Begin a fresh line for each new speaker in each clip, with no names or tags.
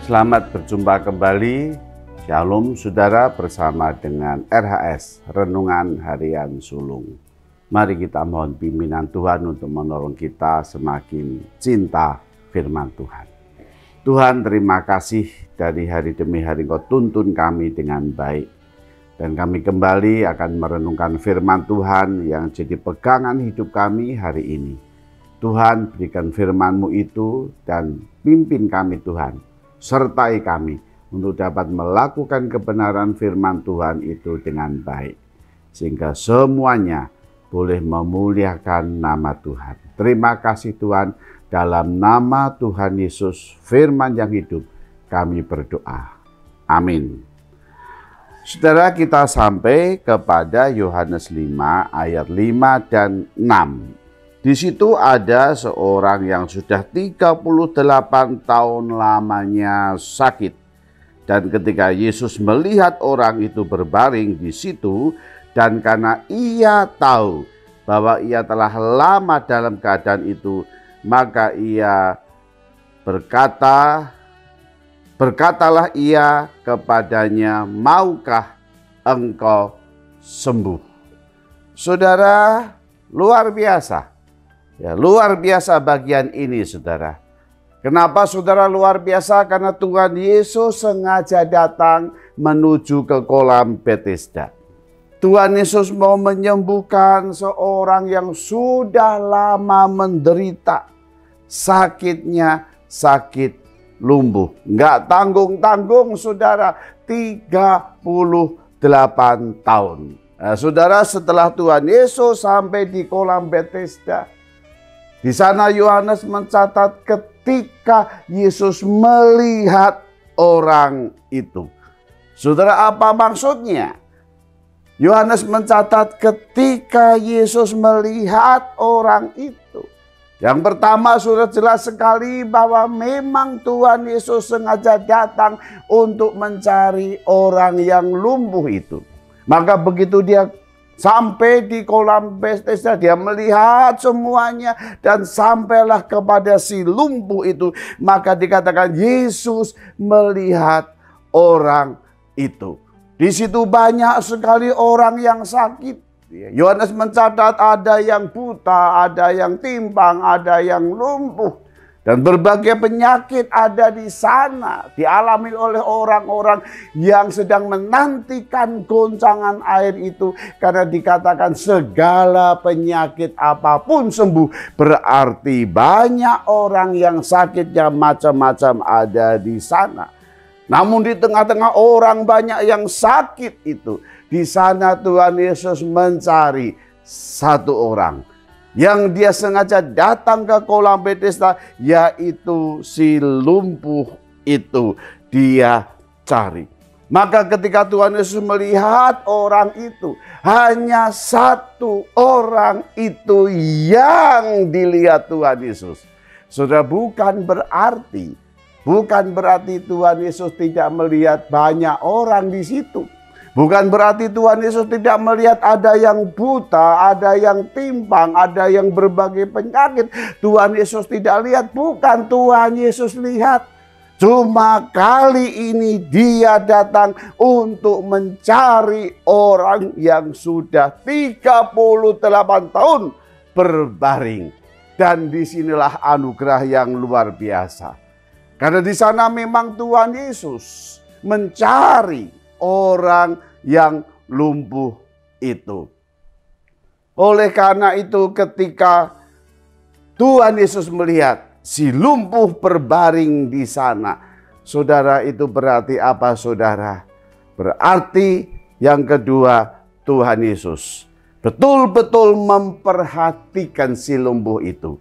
Selamat berjumpa kembali. Shalom saudara, bersama dengan RHS Renungan Harian Sulung. Mari kita mohon pimpinan Tuhan untuk menolong kita semakin cinta firman Tuhan. Tuhan, terima kasih dari hari demi hari Engkau tuntun kami dengan baik. Dan kami kembali akan merenungkan firman Tuhan yang jadi pegangan hidup kami hari ini. Tuhan, berikan firman-Mu itu dan pimpin kami Tuhan. Sertai kami untuk dapat melakukan kebenaran firman Tuhan itu dengan baik. Sehingga semuanya boleh memuliakan nama Tuhan. Terima kasih Tuhan, dalam nama Tuhan Yesus firman yang hidup kami berdoa. Amin. Saudara, kita sampai kepada Yohanes 5 ayat 5 dan 6. Di situ ada seorang yang sudah 38 tahun lamanya sakit. Dan ketika Yesus melihat orang itu berbaring di situ, dan karena ia tahu bahwa ia telah lama dalam keadaan itu, maka ia berkatalah ia kepadanya, "Maukah engkau sembuh?" Saudara, luar biasa. Ya, luar biasa bagian ini saudara. Kenapa saudara luar biasa? Karena Tuhan Yesus sengaja datang menuju ke kolam Bethesda. Tuhan Yesus mau menyembuhkan seorang yang sudah lama menderita. Sakitnya sakit lumpuh. Nggak tanggung-tanggung saudara, 38 tahun. Nah, saudara, setelah Tuhan Yesus sampai di kolam Bethesda, di sana Yohanes mencatat ketika Yesus melihat orang itu. Saudara, apa maksudnya? Yohanes mencatat ketika Yesus melihat orang itu. Yang pertama, sudah jelas sekali bahwa memang Tuhan Yesus sengaja datang untuk mencari orang yang lumpuh itu. Maka begitu dia sampai di kolam Bethesda, dia melihat semuanya dan sampailah kepada si lumpuh itu. Maka dikatakan Yesus melihat orang itu. Di situ banyak sekali orang yang sakit. Yohanes mencatat ada yang buta, ada yang timpang, ada yang lumpuh. Dan berbagai penyakit ada di sana, dialami oleh orang-orang yang sedang menantikan goncangan air itu. Karena dikatakan segala penyakit apapun sembuh. Berarti banyak orang yang sakitnya macam-macam ada di sana. Namun di tengah-tengah orang banyak yang sakit itu, di sana Tuhan Yesus mencari satu orang yang dia sengaja datang ke kolam Bethesda, yaitu si lumpuh itu dia cari. Maka ketika Tuhan Yesus melihat orang itu, hanya satu orang itu yang dilihat Tuhan Yesus. Saudara, bukan berarti Tuhan Yesus tidak melihat banyak orang di situ. Bukan berarti Tuhan Yesus tidak melihat ada yang buta, ada yang timpang, ada yang berbagai penyakit. Tuhan Yesus tidak lihat, bukan Tuhan Yesus lihat. Cuma kali ini dia datang untuk mencari orang yang sudah 38 tahun berbaring. Dan disinilah anugerah yang luar biasa. Karena di sana memang Tuhan Yesus mencari orang yang lumpuh itu. Oleh karena itu ketika Tuhan Yesus melihat si lumpuh berbaring di sana, saudara, itu berarti apa saudara? Berarti yang kedua, Tuhan Yesus betul-betul memperhatikan si lumpuh itu.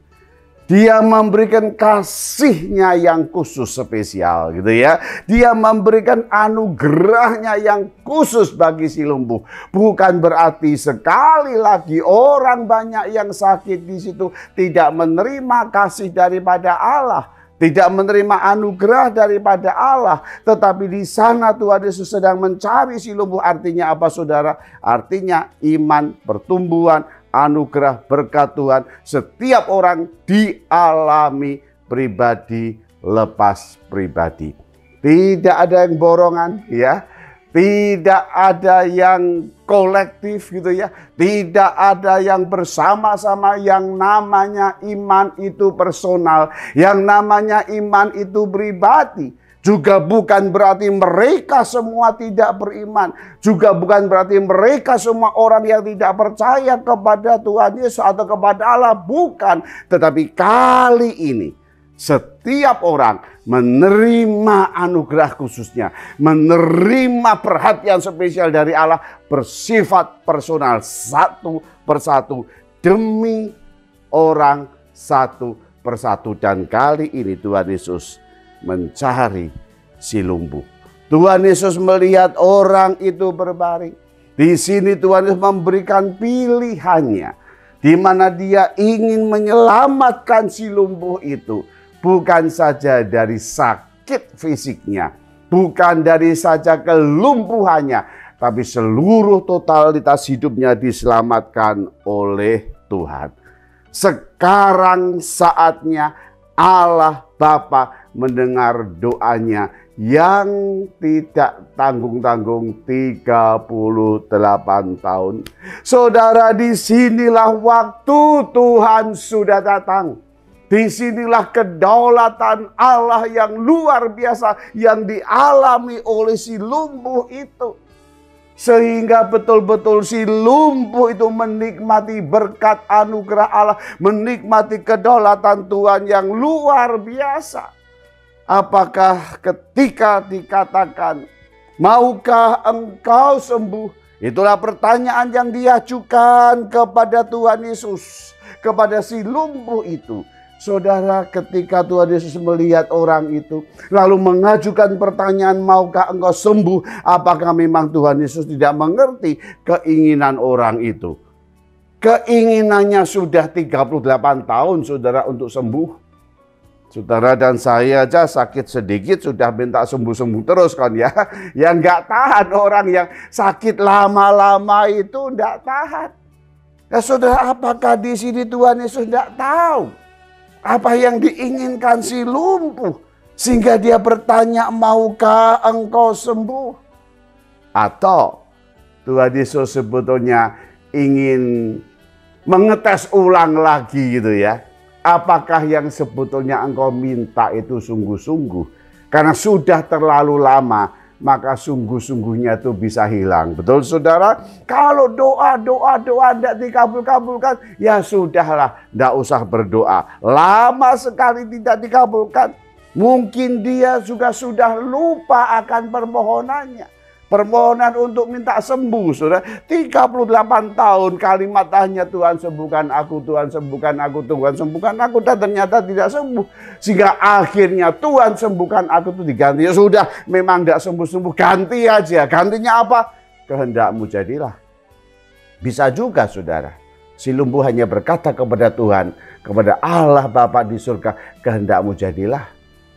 Dia memberikan kasihnya yang khusus spesial gitu ya. Dia memberikan anugerahnya yang khusus bagi si lumpuh. Bukan berarti sekali lagi orang banyak yang sakit di situ tidak menerima kasih daripada Allah. Tidak menerima anugerah daripada Allah. Tetapi di sana Tuhan Yesus sedang mencari si lumpuh. Artinya apa saudara? Artinya iman, pertumbuhan, anugerah, berkat Tuhan. Setiap orang dialami pribadi lepas pribadi. Tidak ada yang borongan, ya. Tidak ada yang kolektif gitu ya. Tidak ada yang bersama-sama. Yang namanya iman itu personal. Yang namanya iman itu pribadi. Juga bukan berarti mereka semua tidak beriman. Juga bukan berarti mereka semua orang yang tidak percaya kepada Tuhan Yesus atau kepada Allah. Bukan. Tetapi kali ini setiap orang menerima anugerah khususnya, menerima perhatian spesial dari Allah, bersifat personal satu persatu demi orang satu persatu. Dan kali ini Tuhan Yesus mencari si lumpuh. Tuhan Yesus melihat orang itu berbaring. Di sini Tuhan Yesus memberikan pilihannya, di mana Dia ingin menyelamatkan si lumpuh itu. Bukan saja dari sakit fisiknya, bukan dari saja kelumpuhannya, tapi seluruh totalitas hidupnya diselamatkan oleh Tuhan. Sekarang saatnya Allah Bapa mendengar doanya yang tidak tanggung-tanggung 38 tahun. Saudara, disinilah waktu Tuhan sudah datang. Disinilah kedaulatan Allah yang luar biasa yang dialami oleh si lumpuh itu. Sehingga betul-betul si lumpuh itu menikmati berkat anugerah Allah. Menikmati kedaulatan Tuhan yang luar biasa. Apakah ketika dikatakan, maukah engkau sembuh? Itulah pertanyaan yang diajukan kepada Tuhan Yesus. Kepada si lumpuh itu. Saudara, ketika Tuhan Yesus melihat orang itu, lalu mengajukan pertanyaan, maukah engkau sembuh? Apakah memang Tuhan Yesus tidak mengerti keinginan orang itu? Keinginannya sudah 38 tahun, saudara, untuk sembuh. Saudara dan saya aja sakit sedikit sudah minta sembuh-sembuh terus kan ya. Yang nggak tahan, orang yang sakit lama-lama itu nggak tahan. Ya saudara, apakah di sini Tuhan Yesus nggak tahu apa yang diinginkan si lumpuh, sehingga dia bertanya, maukah engkau sembuh? Atau Tuhan Yesus sebetulnya ingin mengetes ulang lagi gitu ya. Apakah yang sebetulnya engkau minta itu sungguh-sungguh? Karena sudah terlalu lama, maka sungguh-sungguhnya itu bisa hilang. Betul saudara? Kalau doa tidak dikabulkan, ya sudahlah, tidak usah berdoa. Lama sekali tidak dikabulkan. Mungkin dia juga sudah lupa akan permohonannya. Permohonan untuk minta sembuh, saudara. 38 tahun kalimat hanya Tuhan sembuhkan aku, Tuhan sembuhkan aku, Tuhan sembuhkan aku. Dan ternyata tidak sembuh. Sehingga akhirnya Tuhan sembuhkan aku itu diganti. Ya sudah, memang tidak sembuh-sembuh, ganti aja. Gantinya apa? Kehendakmu jadilah. Bisa juga saudara. Si lumpuh hanya berkata kepada Tuhan, kepada Allah Bapa di surga, kehendakmu jadilah.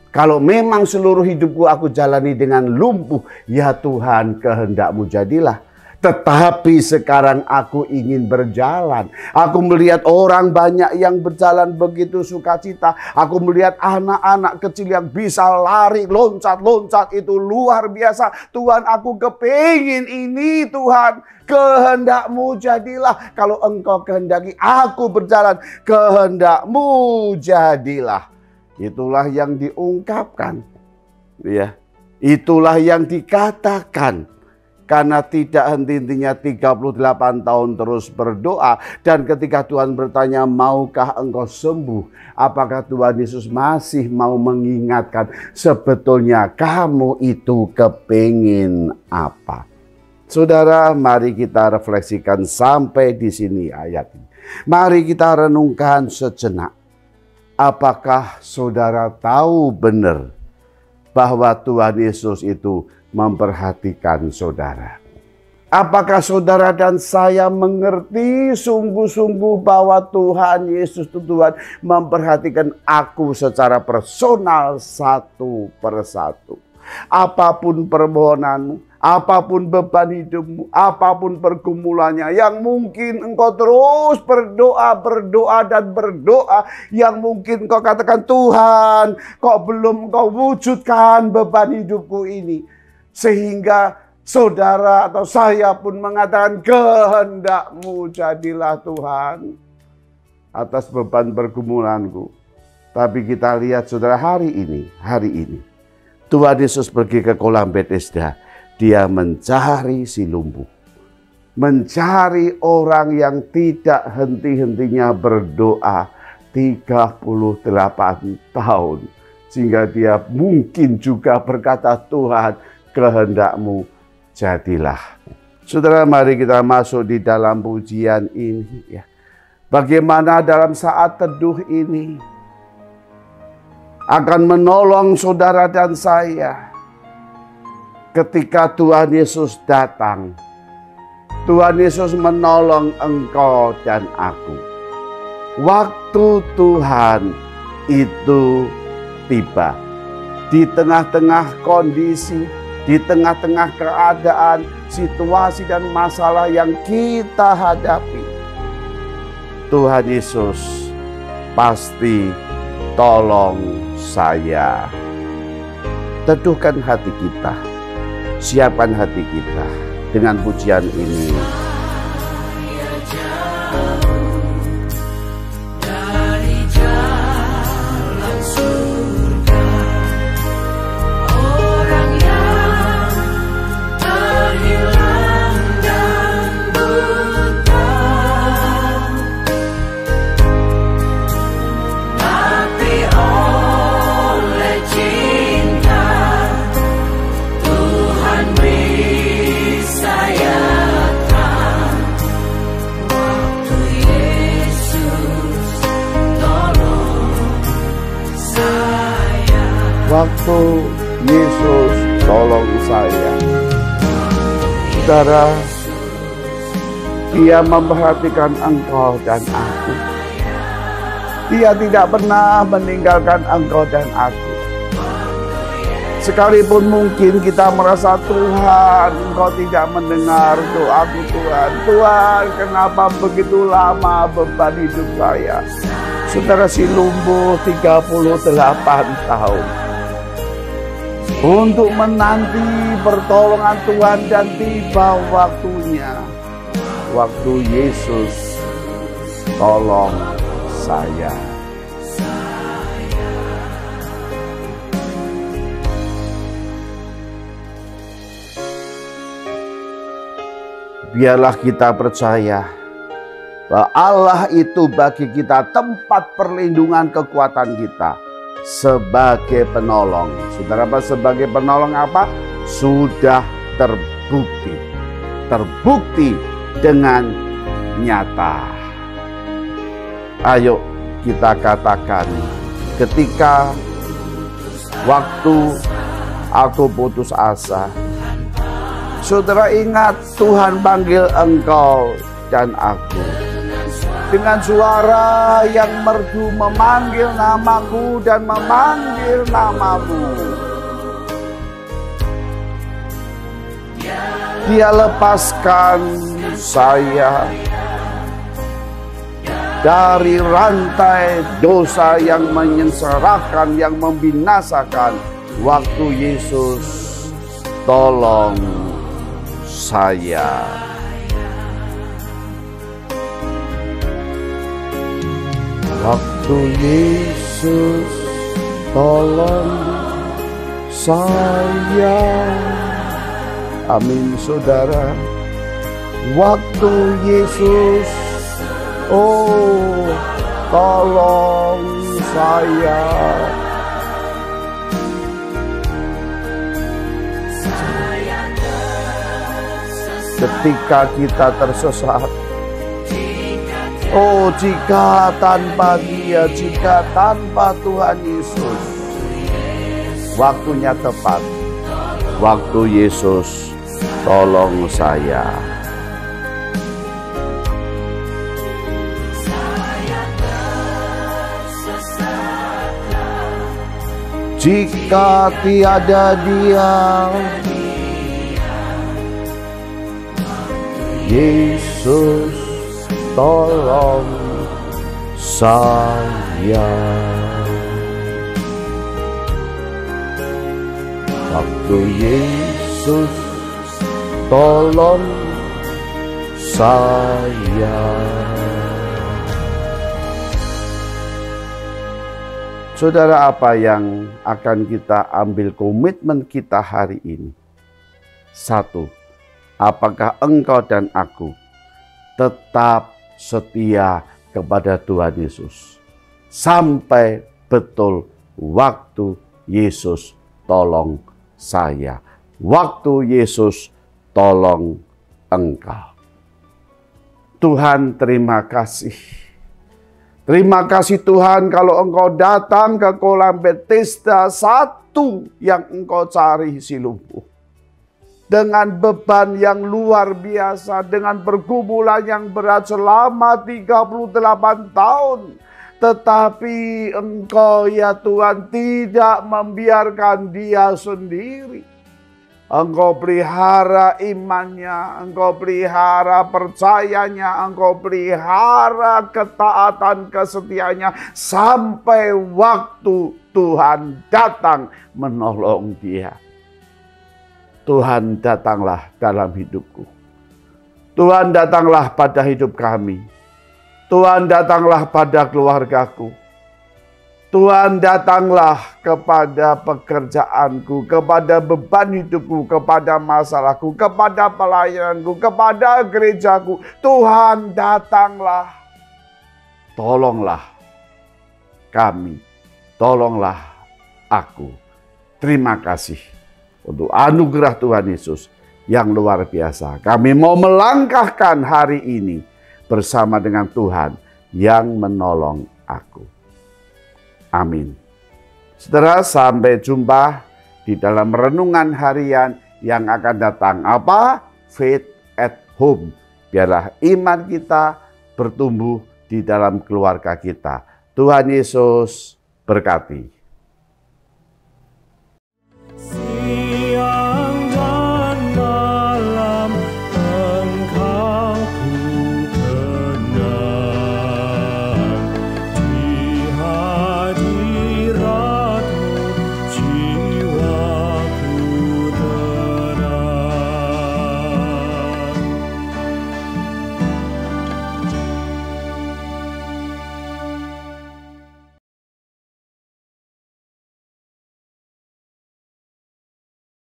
Kalau memang seluruh hidupku aku jalani dengan lumpuh, ya Tuhan, kehendakmu jadilah. Tetapi sekarang aku ingin berjalan. Aku melihat orang banyak yang berjalan begitu sukacita. Aku melihat anak-anak kecil yang bisa lari, loncat-loncat, itu luar biasa. Tuhan, aku kepingin ini Tuhan. Kehendakmu jadilah. Kalau engkau kehendaki aku berjalan, kehendakmu jadilah. Itulah yang diungkapkan, ya. Itulah yang dikatakan. Karena tidak henti-hentinya 38 tahun terus berdoa. Dan ketika Tuhan bertanya, maukah engkau sembuh? Apakah Tuhan Yesus masih mau mengingatkan, sebetulnya kamu itu kepingin apa? Saudara, mari kita refleksikan sampai di sini ayat ini. Mari kita renungkan sejenak. Apakah saudara tahu benar bahwa Tuhan Yesus itu memperhatikan saudara? Apakah saudara dan saya mengerti sungguh-sungguh bahwa Tuhan Yesus itu Tuhan memperhatikan aku secara personal satu persatu? Apapun permohonanmu, Apapun beban hidupmu, apapun pergumulannya, yang mungkin engkau terus berdoa dan berdoa, yang mungkin kau katakan, Tuhan, kok belum kau wujudkan beban hidupku ini. Sehingga saudara atau saya pun mengatakan, kehendak-Mu jadilah Tuhan atas beban pergumulanku. Tapi kita lihat saudara, hari ini, Tuhan Yesus pergi ke kolam Bethesda. Dia mencari si lumpuh. Mencari orang yang tidak henti-hentinya berdoa 38 tahun. Sehingga dia mungkin juga berkata, Tuhan, kehendak-Mu jadilah. Saudara, mari kita masuk di dalam pujian ini. Ya. Bagaimana dalam saat teduh ini akan menolong saudara dan saya. Ketika Tuhan Yesus datang, Tuhan Yesus menolong engkau dan aku. Waktu Tuhan itu tiba. Di tengah-tengah kondisi, di tengah-tengah keadaan, situasi dan masalah yang kita hadapi, Tuhan Yesus pasti tolong saya. Teduhkan hati kita. Siapkan hati kita dengan pujian ini. Waktu Yesus tolong saya. Saudara, Dia memperhatikan engkau dan aku. Dia tidak pernah meninggalkan engkau dan aku. Sekalipun mungkin kita merasa, Tuhan, Engkau tidak mendengar doaku, Tuhan. Tuhan, kenapa begitu lama beban hidup saya? Saudara, si lumpuh 38 tahun. Untuk menanti pertolongan Tuhan dan tiba waktunya. Waktu Yesus tolong saya. Biarlah kita percaya bahwa Allah itu bagi kita tempat perlindungan kekuatan kita. Sebagai penolong. Saudara, apa sebagai penolong apa? Sudah terbukti. Terbukti dengan nyata. Ayo kita katakan, ketika waktu aku putus asa, saudara ingat Tuhan panggil engkau dan aku. Dengan suara yang merdu memanggil namaku dan memanggil namamu. Dia lepaskan saya dari rantai dosa yang menyengsarakan, yang membinasakan. Waktu Yesus tolong saya. Waktu Yesus tolong saya. Amin, saudara. Waktu Yesus, tolong saya. Ketika kita tersesat, jika tanpa Dia, jika tanpa Tuhan Yesus, waktunya tepat. Waktu Yesus tolong saya. Jika tiada Dia, Yesus tolong saya. Waktu Yesus tolong saya. Saudara, apa yang akan kita ambil komitmen kita hari ini? Satu, apakah engkau dan aku tetap setia kepada Tuhan Yesus sampai betul waktu Yesus tolong saya, waktu Yesus tolong engkau. Tuhan, terima kasih. Terima kasih Tuhan, kalau engkau datang ke kolam Bethesda, satu yang engkau cari si lumpuh. Dengan beban yang luar biasa, dengan pergumulan yang berat selama 38 tahun. Tetapi engkau ya Tuhan tidak membiarkan dia sendiri. Engkau pelihara imannya, engkau pelihara percayanya, engkau pelihara ketaatan kesetiaannya sampai waktu Tuhan datang menolong dia. Tuhan, datanglah dalam hidupku. Tuhan, datanglah pada hidup kami. Tuhan, datanglah pada keluargaku. Tuhan, datanglah kepada pekerjaanku, kepada beban hidupku, kepada masalahku, kepada pelayananku, kepada gerejaku. Tuhan, datanglah. Tolonglah kami, tolonglah aku. Terima kasih untuk anugerah Tuhan Yesus yang luar biasa. Kami mau melangkahkan hari ini bersama dengan Tuhan yang menolong aku. Amin. Saudara, sampai jumpa di dalam renungan harian yang akan datang. Apa? Faith at home. Biarlah iman kita bertumbuh di dalam keluarga kita. Tuhan Yesus berkati.